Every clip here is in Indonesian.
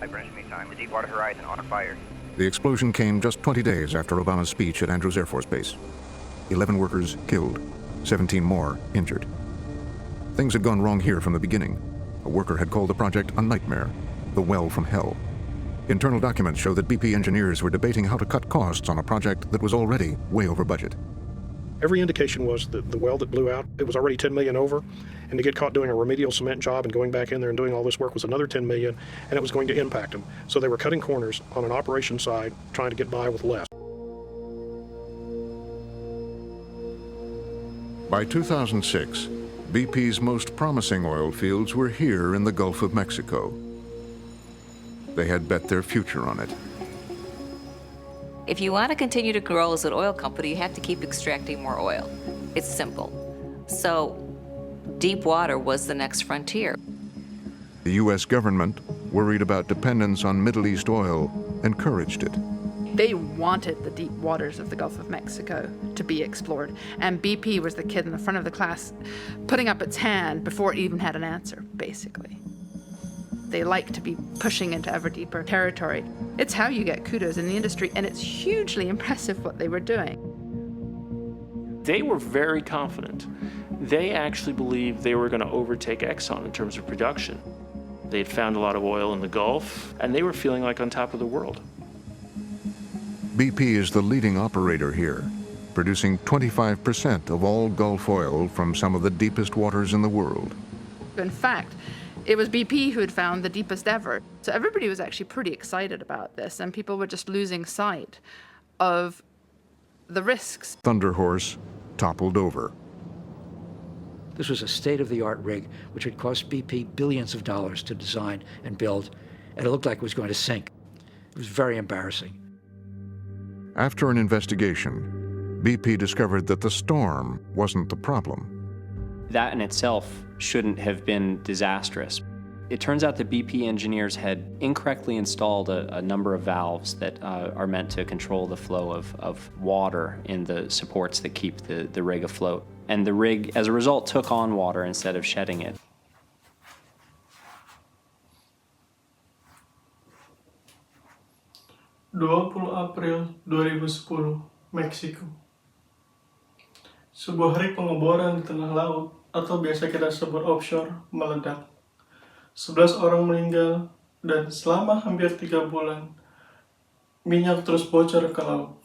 5 Greenwich Mean Time. The Deepwater Horizon on fire. The explosion came just 20 days after Obama's speech at Andrews Air Force Base. 11 workers killed, 17 more injured. Things had gone wrong here from the beginning. A worker had called the project a nightmare, the well from hell. Internal documents show that BP engineers were debating how to cut costs on a project that was already way over budget. Every indication was that the well that blew out, it was already $10 million over, and to get caught doing a remedial cement job and going back in there and doing all this work was another $10 million, and it was going to impact them. So they were cutting corners on an operation side, trying to get by with less. By 2006, BP's most promising oil fields were here in the Gulf of Mexico. They had bet their future on it. If you want to continue to grow as an oil company, you have to keep extracting more oil. It's simple. So deep water was the next frontier. The U.S. government, worried about dependence on Middle East oil, encouraged it. They wanted the deep waters of the Gulf of Mexico to be explored, and BP was the kid in the front of the class putting up its hand before it even had an answer, basically. They like to be pushing into ever deeper territory. It's how you get kudos in the industry, and it's hugely impressive what they were doing. They were very confident. They actually believed they were going to overtake Exxon in terms of production. They had found a lot of oil in the Gulf, and they were feeling like on top of the world. BP is the leading operator here, producing 25% of all Gulf oil from some of the deepest waters in the world. In fact, it was BP who had found the deepest ever. So everybody was actually pretty excited about this, and people were just losing sight of the risks. Thunder Horse toppled over. This was a state-of-the-art rig, which had cost BP billions of dollars to design and build, and it looked like it was going to sink. It was very embarrassing. After an investigation, BP discovered that the storm wasn't the problem. That in itself shouldn't have been disastrous. It turns out that BP engineers had incorrectly installed a number of valves that are meant to control the flow of water in the supports that keep the rig afloat. And the rig, as a result, took on water instead of shedding it. 20 April 2010, Meksiko. Sebuah rig pengeboran di tengah laut, atau biasa kita sebut offshore, meledak. 11 orang meninggal, dan selama hampir 3 bulan, minyak terus bocor ke laut.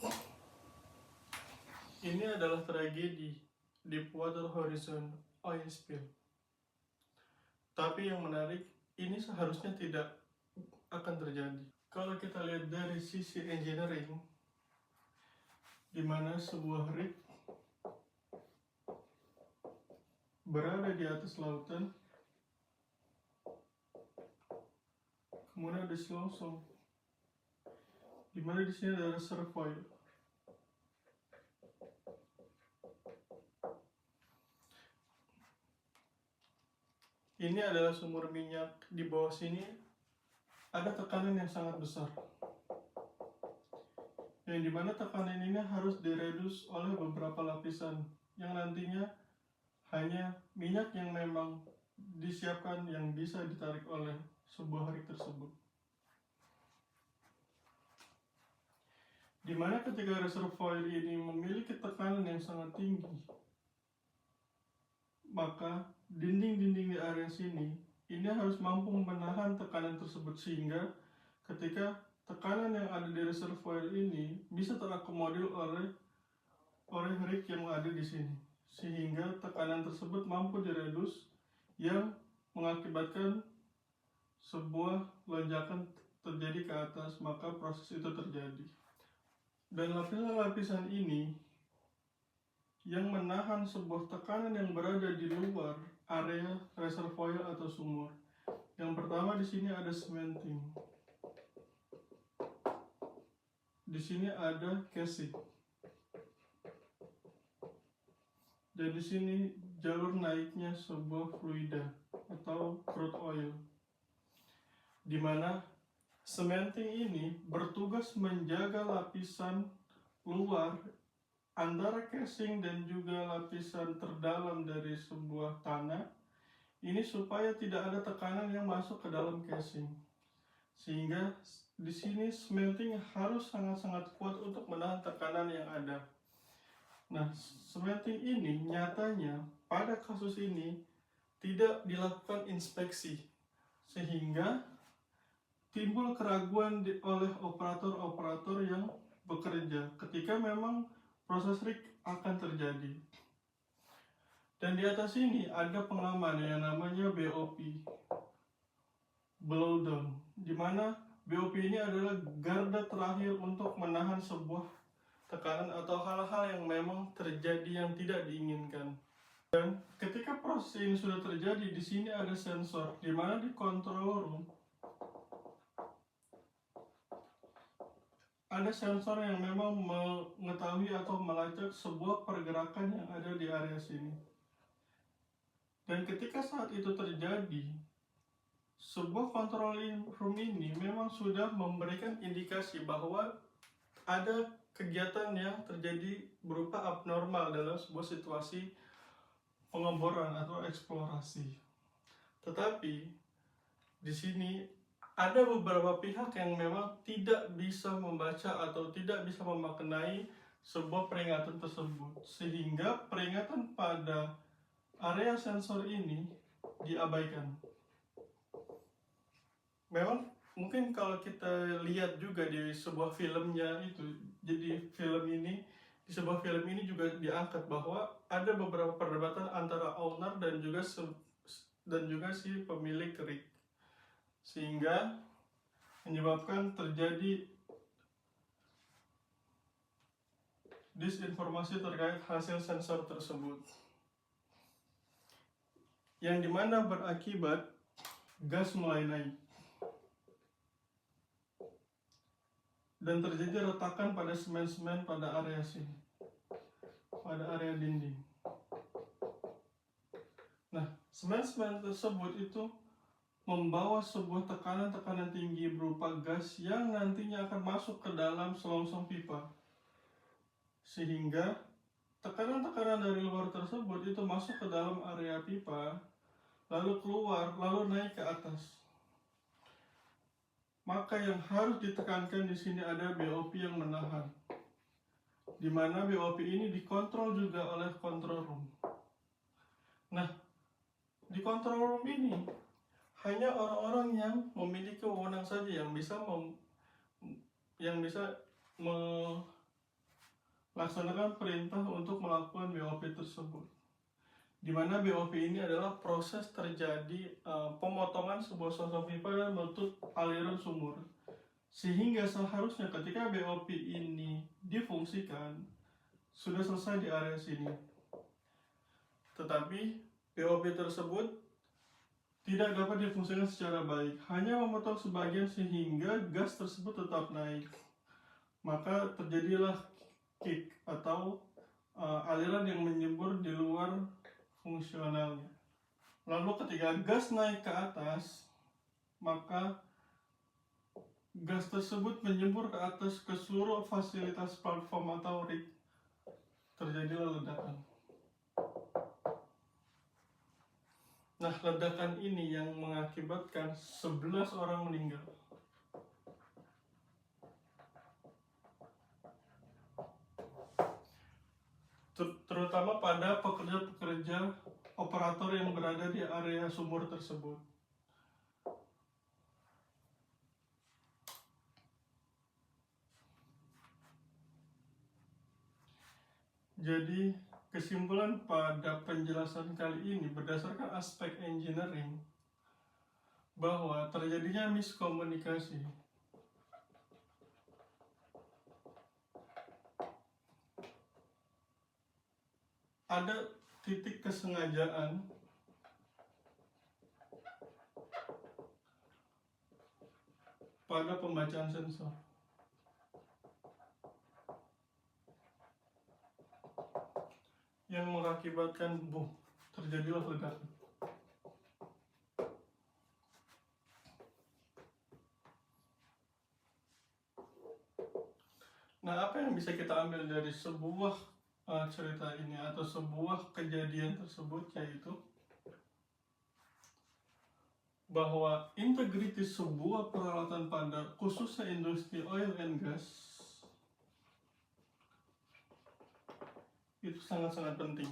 Ini adalah tragedi Deepwater Horizon oil spill. Tapi yang menarik, ini seharusnya tidak akan terjadi. Kalau kita lihat dari sisi engineering, di mana sebuah rig berada di atas lautan, kemudian ada selongsong, di mana di sini ada reservoir. Ini adalah sumur minyak. Di bawah sini ada tekanan yang sangat besar, yang dimana tekanan ini harus diredus oleh beberapa lapisan, yang nantinya hanya minyak yang memang disiapkan yang bisa ditarik oleh sebuah rig tersebut. Dimana ketika reservoir ini memiliki tekanan yang sangat tinggi, maka dinding-dinding di area sini ini harus mampu menahan tekanan tersebut, sehingga ketika tekanan yang ada di reservoir ini bisa terakomodir oleh rig yang ada di sini, sehingga tekanan tersebut mampu diredus yang mengakibatkan sebuah lonjakan terjadi ke atas, maka proses itu terjadi. Dan lapisan-lapisan ini yang menahan sebuah tekanan yang berada di luar area reservoir atau sumur. Yang pertama di sini ada cementing. Di sini ada casing. Dan di sini jalur naiknya sebuah fluida atau crude oil. Di mana cementing ini bertugas menjaga lapisan luar antara casing dan juga lapisan terdalam dari sebuah tanah ini supaya tidak ada tekanan yang masuk ke dalam casing, Sehingga di sini smelting harus sangat-sangat kuat untuk menahan tekanan yang ada. Nah, smelting ini nyatanya pada kasus ini tidak dilakukan inspeksi, sehingga timbul keraguan oleh operator-operator yang bekerja ketika memang proses rig akan terjadi. Dan di atas ini ada pengaman yang namanya BOP, blowdown, di mana BOP ini adalah garda terakhir untuk menahan sebuah tekanan atau hal-hal yang memang terjadi yang tidak diinginkan. Dan ketika proses ini sudah terjadi, di sini ada sensor, di mana di control room ada sensor yang memang mengetahui atau melacak sebuah pergerakan yang ada di area sini. Dan ketika saat itu terjadi, sebuah control room ini memang sudah memberikan indikasi bahwa ada kegiatan yang terjadi berupa abnormal dalam sebuah situasi pengeboran atau eksplorasi. Tetapi di sini ada beberapa pihak yang memang tidak bisa membaca atau tidak bisa memaknai sebuah peringatan tersebut, sehingga peringatan pada area sensor ini diabaikan. Memang mungkin kalau kita lihat juga di sebuah filmnya itu, jadi di sebuah film ini juga diangkat bahwa ada beberapa perdebatan antara owner dan juga si pemilik rig, sehingga menyebabkan terjadi disinformasi terkait hasil sensor tersebut, yang dimana berakibat gas mulai naik dan terjadi retakan pada semen-semen pada area sini, pada area dinding. Nah, semen-semen tersebut itu membawa sebuah tekanan-tekanan tinggi berupa gas yang nantinya akan masuk ke dalam selongsong pipa, sehingga tekanan-tekanan dari luar tersebut itu masuk ke dalam area pipa, lalu keluar, lalu naik ke atas. Maka yang harus ditekankan di sini ada BOP yang menahan, di mana BOP ini dikontrol juga oleh control room. Nah, di control room ini hanya orang-orang yang memiliki wewenang saja yang bisa melaksanakan perintah untuk melakukan BOP tersebut. Di mana BOP ini adalah proses terjadi pemotongan sebuah selongsong pipa dan menutup aliran sumur, sehingga seharusnya ketika BOP ini difungsikan sudah selesai di area sini. Tetapi BOP tersebut tidak dapat difungsikan secara baik, hanya memotong sebagian sehingga gas tersebut tetap naik. Maka terjadilah kick atau aliran yang menyembur di luar fungsionalnya. Lalu ketika gas naik ke atas, maka gas tersebut menyembur ke atas ke seluruh fasilitas platform atau rig. Terjadilah ledakan. Nah, ledakan ini yang mengakibatkan 11 orang meninggal. Terutama pada pekerja-pekerja operator yang berada di area sumur tersebut. Jadi, kesimpulan pada penjelasan kali ini berdasarkan aspek engineering bahwa terjadinya miskomunikasi. Ada titik kesengajaan pada pembacaan sensor. Yang mengakibatkan terjadilah ledakan. Nah, apa yang bisa kita ambil dari sebuah cerita ini atau sebuah kejadian tersebut, yaitu bahwa integritas sebuah peralatan pada khususnya industri oil and gas itu sangat-sangat penting.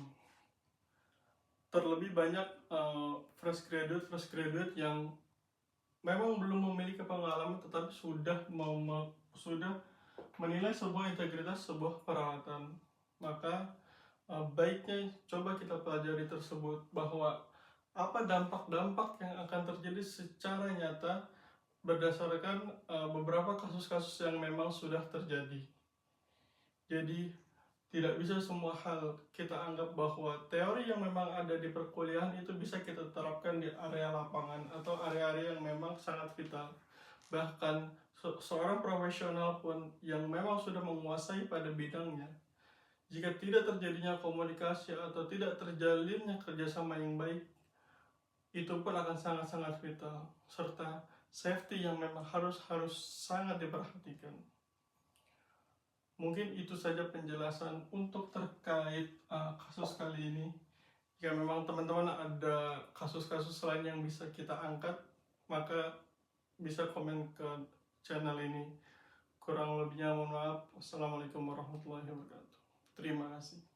Terlebih banyak fresh graduate yang memang belum memiliki pengalaman tetapi sudah menilai sebuah integritas sebuah peralatan. Maka baiknya coba kita pelajari tersebut bahwa apa dampak-dampak yang akan terjadi secara nyata berdasarkan beberapa kasus-kasus yang memang sudah terjadi. Jadi tidak bisa semua hal kita anggap bahwa teori yang memang ada di perkuliahan itu bisa kita terapkan di area lapangan atau area-area yang memang sangat vital. Bahkan seorang profesional pun yang memang sudah menguasai pada bidangnya, jika tidak terjadinya komunikasi atau tidak terjalinnya kerjasama yang baik, itu pun akan sangat-sangat vital, serta safety yang memang harus sangat diperhatikan. Mungkin itu saja penjelasan untuk terkait kasus kali ini. Jika memang teman-teman ada kasus-kasus lain yang bisa kita angkat, maka bisa komen ke channel ini. Kurang lebihnya mohon maaf. Wassalamualaikum warahmatullahi wabarakatuh. Terima kasih.